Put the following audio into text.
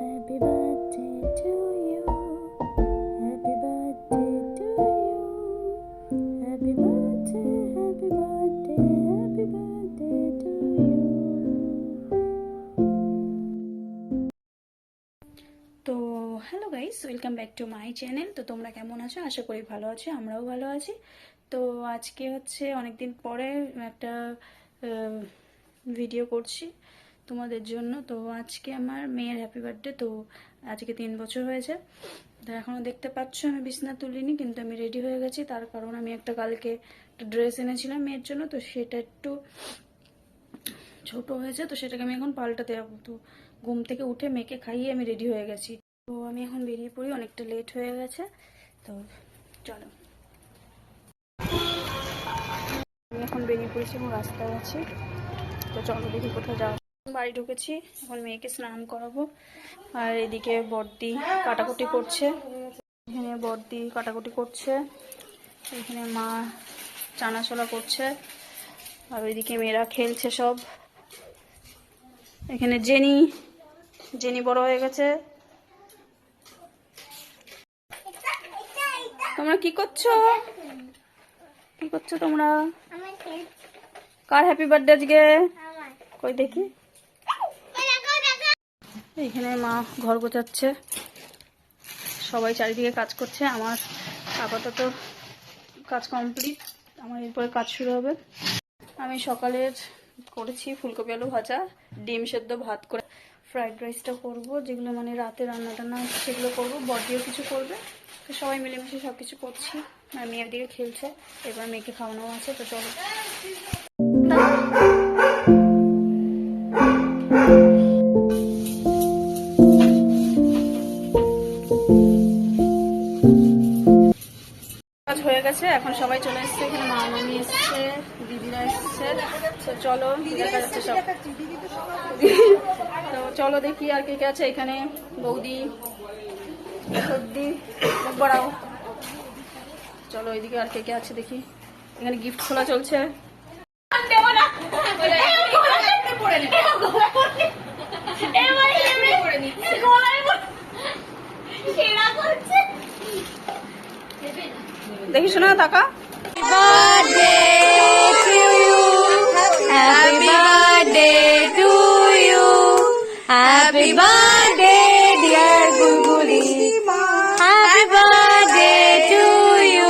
Happy birthday to you. Happy birthday to you. Happy birthday, happy birthday, happy birthday to you. তো hello guys, welcome back to my channel. তো তোমরা কেমন আছো? আশা করি ভালো আছো, আমরাও ভালো আছি। তো আজকে হচ্ছে অনেকদিন পরে একটা ভিডিও করছি তোমাদের জন্য। তো আজকে আমার মেয়ের হ্যাপি বার্থডে। তো আজকে 3 বছর হয়েছে। তো এখনও দেখতে পাচ্ছ আমি বিছনা তুলিনি, কিন্তু আমি রেডি হয়ে গেছি। তার কারণ আমি একটা কালকে একটা ড্রেস এনেছিলাম মেয়ের জন্য, তো সেটা একটু ছোট হয়েছে, তো সেটাকে আমি এখন পাল্টাতে যাবো। তো ঘুম থেকে উঠে মেয়েকে খাইয়ে আমি রেডি হয়ে গেছি। তো আমি এখন বেরিয়ে পড়ি, অনেকটা লেট হয়ে গেছে। তো চলো, আমি এখন বেরিয়ে পড়েছি এবং রাস্তায় আছি। তো চলো দেখি কোথায় যাওয়া। বাড়ি ঢুকেছি, এখন মেয়েকে স্নান করাবো। আর এদিকে বড়দি কাটাকুটি করছে, এখানে বড়দি কাটাকুটি করছে, এখানে মা চানাচলা করছে, আর ওইদিকে মেয়েরা খেলছে সব। এখানে জেনি বড় হয়ে গেছে। তোমরা কি করছো? কি করছো তোমরা? কার হ্যাপি বার্থডে আজকে? কই দেখি। এইখানে মা ঘর গোছাচ্ছে, সবাই চারিদিকে কাজ করছে। আমার আপাতত কাজ কমপ্লিট, আমার এরপরে কাজ শুরু হবে। আমি সকালের করেছি ফুলকপি আলু ভাজা, ডিম সেদ্ধ, ভাত করে ফ্রাইড রাইসটা করবো, যেগুলো মানে রাতে রান্না টান্না সেগুলো করবো। বড়দিও কিছু করবে, তো সবাই মিলেমিশে সব কিছু করছি। আর মেয়ের দিকে খেলছে, এবার মেয়েকে খাওয়ানো আছে। তো চলো, কাজ হয়ে গেছে। এখন সবাই চলে এসছে, এখানে মা মামি এসছে, দিদিরা এসছে। তো চলো, দেখা যাচ্ছে সব। তো চলো দেখি আর কে কে আছে এখানে। বৌদি, সর্দি, বড়াও। চলো এদিকে আর কে কে আছে দেখি। এখানে গিফট খোলা চলছে। দেখি শোনা টাকা। Happy birthday to you. Happy birthday, dear Gulguli. Happy birthday to you.